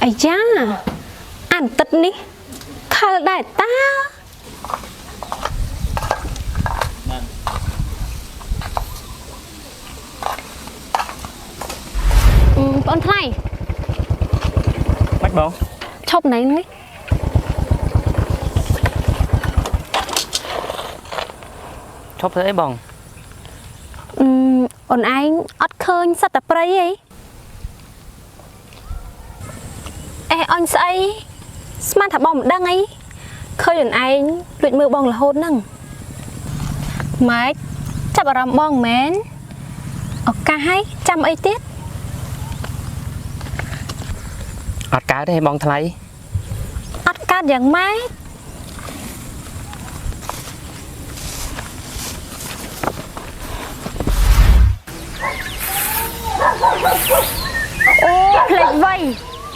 អាយ៉ាអានទឹកនេះខលដែរតាបងថ្លៃមិនបងឈប់ណៃនេះឈប់ធ្វើអីបងអូនឯងអត់ឃើញសត្វតាព្រៃអីអញស្អីស្មានថាបងមិនដឹងអីឃើញអូនឯងលួចមើលបងរហូតហ្នឹងម៉េចចាប់អារម្មណ៍បងមែនឱកាសឲ្យចាំអីទៀតអត់កើតទេបងថ្លៃអត់កើតយ៉ាងម៉េចអូផ្លេចវៃ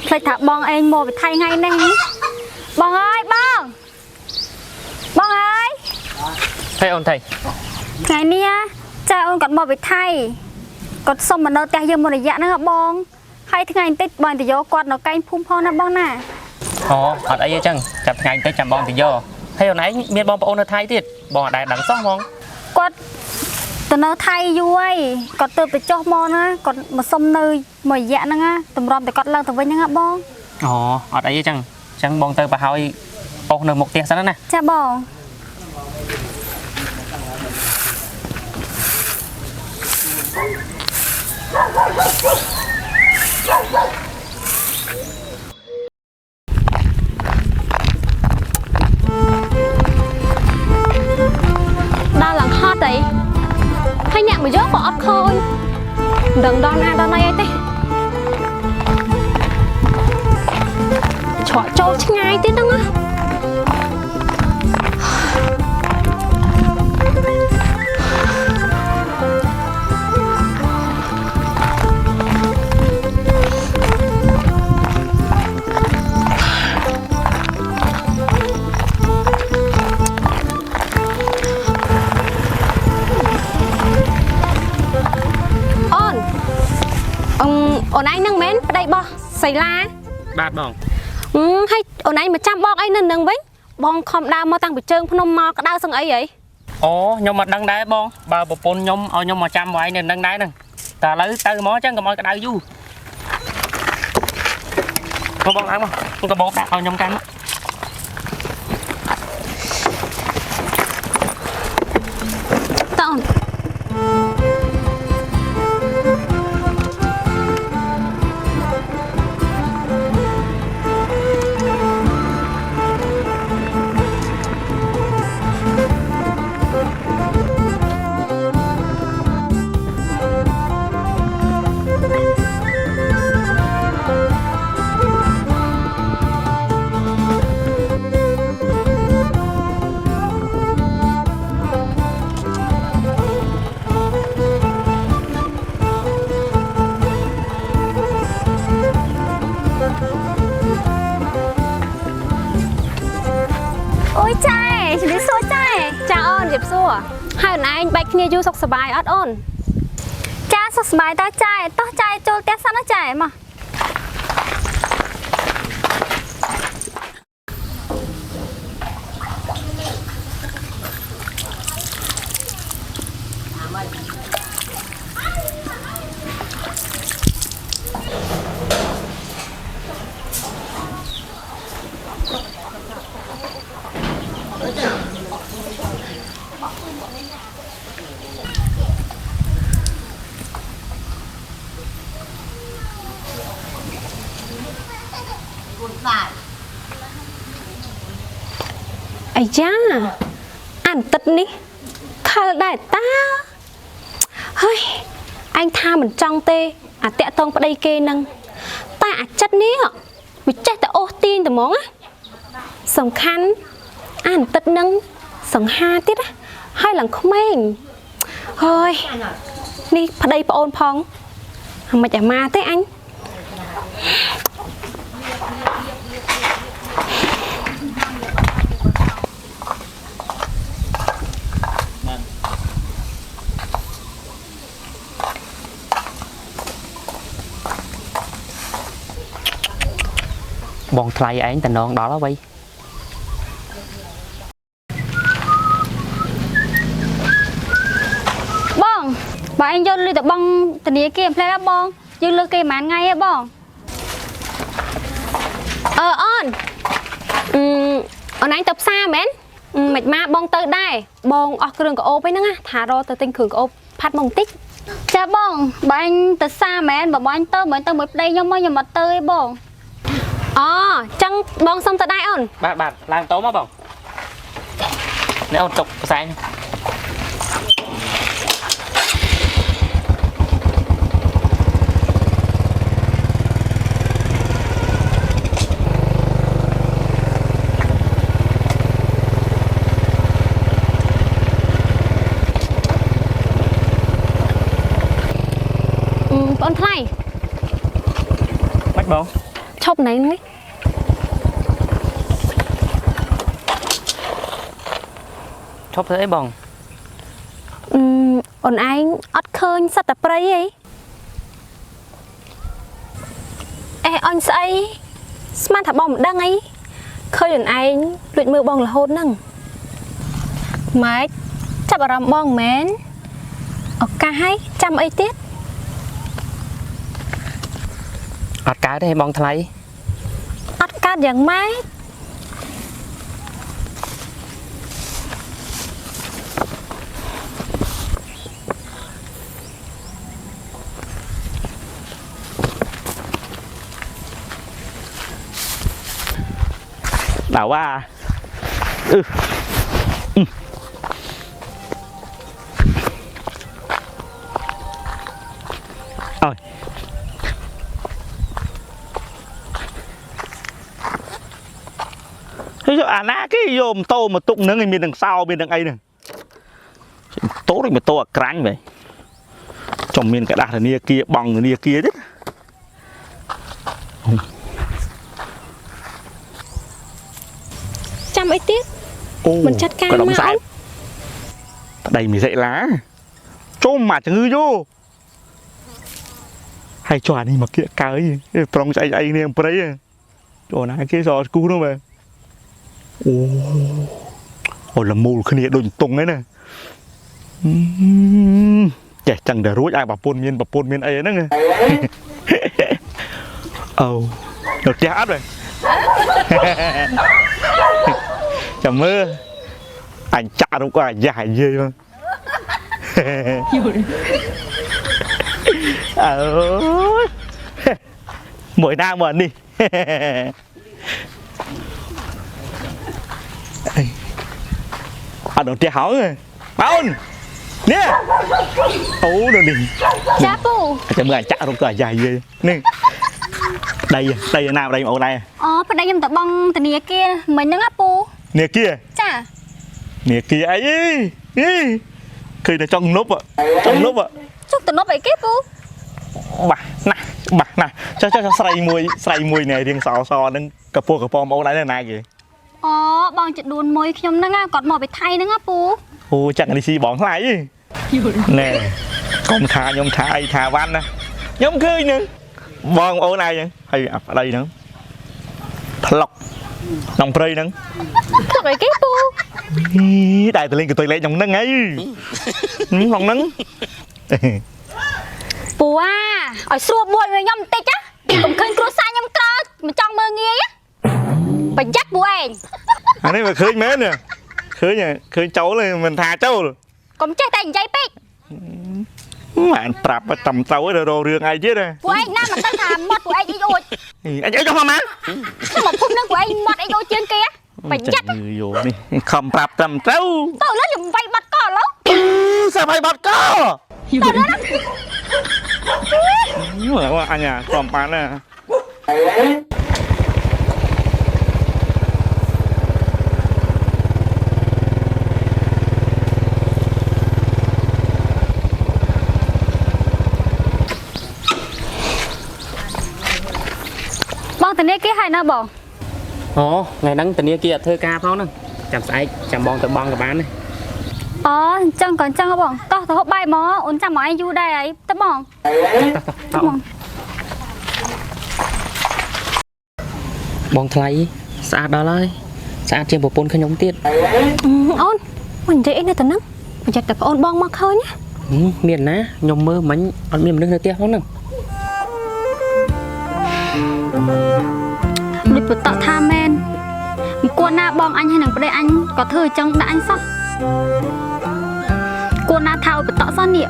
ផ្លេចថាបងឯងមកពីថៃថ្ងៃនេះបងអើយបងអើយថៃអូនថៃថ្ងៃនេះចាអូនគាត់មកពីថៃគាត់សុំមកនៅផ្ទះយើងមួយរយៈហ្នឹងបងហើយថ្ងៃបន្តិចបងទៅយកគាត់នៅកែងភូមិផងណាបងណាអូអត់អីទេចឹងចាប់ថ្ងៃបន្តិចចាំបងទៅយកហើយអូនឯងមានបងប្អូននៅថៃទៀតបងអត់ដែលដឹងសោះហ្មងគាត់ទៅនៅថៃយូរហើយគាត់ទៅចុះមកណាគាត់មកសុំនៅមួយរយៈហ្នឹងណាតម្រាំតែគាត់ឡើងទៅវិញហ្នឹងបងអូអត់អីទេចឹងបងទៅប្រហើយអូសនៅមុខផ្ទះសិនណាចាបងដល់ឡើងហត់អីហើយអ្នកមកយកក៏អត់ឃើញដឹងដល់ណាដល់ណីអីទេច្រកចូលឆ្ងាយទៀតហ្នឹងណាអូនឯងនឹងមែនប្តីបោះសៃឡាបាទបងហើយអូនឯងមកចាំបងអីនៅនឹងវិញបងខំដើរមកតាំងពីជើងភ្នំមកក្តៅសឹងអីហីអូខ្ញុំអត់ដឹងដែរបងបើប្រពន្ធខ្ញុំឲ្យខ្ញុំមកចាំវាយនៅនឹងដែរហ្នឹងតែឥឡូវទៅមកចឹងកុំឲ្យក្តៅយូរបងឡើងមកខ្ញុំក៏បោកដាក់ឲ្យខ្ញុំកាន់តោះសួរហើយអូនឯងបែកគ្នាយូរសុខសប្បាយអត់អូនចាសុខសប្បាយតើចាយតោះចាយចូលផ្ទះសិនណាចាយមកអាយ៉ាអានទឹកនេះខលដែរតាហើយអញថាមិនចង់ទេអាតាក់តងប្តីគេនឹងតែអាចិត្តនេះវាចេះតែអូសទាញតែហ្មងណាសំខាន់អានទឹកនឹងសង្ហាទៀតហើយឡើងក្មេងហើយនេះប្តីប្អូនផងមិនអាម៉ាទេអញ អ បងថ្លៃឯងតំណងដល់ហើយ បងបើឯងយកលុយទៅបងធនាគារផ្លែបងយើងលើគេប្រហែលថ្ងៃហ៎បង អូនអូនឯងទៅផ្សារមែនមិនមកបងទៅដែរបងអស់គ្រឿងកោបហ្នឹងណាថារកទៅទិញគ្រឿងកោបផាត់មកបន្តិច ចាបងបើឯងទៅសារមែនបើបងទៅមិនទៅមួយប្តីខ្ញុំមកខ្ញុំអត់ទៅទេបង អូចឹងបងសុំទៅដែរអូន បាទឡើងតោមកបងនេះអូនចុកផ្សែង បងថ្លៃ មិនបង ឈប់ណៃនេះ ឈប់ធ្វើអីបង អូនឯងអត់ឃើញសត្វតែព្រៃអីអញស្អីស្មានថាបងមិនដឹងអីឃើញអូនឯងលួចមើលបងរហូតហ្នឹងម៉េចចាប់អារម្មណ៍បងមែនឱកាសឲ្យចាំអីទៀត អត់កើតទេបងថ្លៃ អត់កើតយ៉ាងម៉េច bảoว่าơi thế cho na cái dôm tô mà tụng nữa người miền đằng sau bên đằng ấy nè tốt thì mà tô ở cánh vậy trong miền cả đà là nia kia bằng là nia kia đấyចាំអីទៀតមិនចាត់ការមក đầy mì dậy lá trôm mà chẳng ngư vô hay cho anh mà kia cái trong chạy anh em đấy chỗ này kia giò cú đâu mà ồ là mù khi này đồn tung ấy nè trẻ chẳng để rối ai bà pôn miên ấy nữa nghe được chát rồi chào mơ anh chả đâu có dài gì mà mỗi năm một đi đầu tiên hỏi rồi bao nè ố rồi đi cha pu chào mơ anh chả đâu có dài gì nè đây là nào đây mẫu này អូប្តីខ្ញុំទៅបងធនាគារមិញហ្នឹងណាពូ nè kia ចា nè kia ấy khi là trong núp ạ ជុកតំណប់អីគេពូ bà nè cho sray mùi này riêng so nâng cà phô mẫu này này kìa អូបងជិតដួនមួយខ្ញុំហ្នឹងណាគាត់មកពីថៃហ្នឹងណាពូ ô chẳng đi xì bỏng lại nè con nhóm thả ai thả văn nè nhóm khơi nữa bong ô này hay ở đây nữa lọc nòng prey nữa ទុកអីគេពូ đại từ lên cái tôi lấy trong nâng ấy lòng nâng ពូឲ្យស្រួលមួយវិញខ្ញុំបន្តិចណាកុំឃើញគ្រួសារខ្ញុំក្រោយមិនចង់មើលងាយប្រយ័ត្នពូឯង anh ấy mà khơi mến nè khơi cháu này mình thả cháu កុំចេះតែនិយាយពេក mà anh trap tầm cháu rồi đồ riêng ai chứ nè ពូឯងណាមិនដឹងថាមាត់ពូឯងអ៊ីអូច anh ấy cho mà má ខ្ញុំមកភូមិនឹងពូឯងមាត់អ៊ីអូចជាងគេប្រយ័ត្ន vô đi không trap tầm cháu ទៅលើខ្ញុំវាយបាត់កឥឡូវ sao phải bật co ទៅលើ nhưng mà anh à còn bán nè បងធនាគារហើយណាបង អូថ្ងៃហ្នឹងតានីគេអត់ធ្វើការផងហ្នឹងចាំស្អែកចាំបងទៅបងក៏បានដែរ អូអញ្ចឹងក៏អញ្ចឹងហ៎បងតោះទៅហូបបាយមកអូនចាំមកឯងយូរដែរហើយទៅបង តោះ បង បងថ្លៃស្អាតដល់ហើយស្អាតជាងប្រពន្ធខ្ញុំទៀត អូនមិននិយាយអីនៅទៅហ្នឹងមិនចិត្តតែប្អូនបងមកឃើញណា មានណាខ្ញុំមើលមិញអត់មានមនុស្សនៅផ្ទះហ្នឹង ដូចបតក់ថាមែនមិនគួរណាបងអញហើយនឹងប្តីអញក៏ធ្វើអញ្ចឹងដាក់អញសោះគួរណាថាឲ្យបតក់សោះនេះ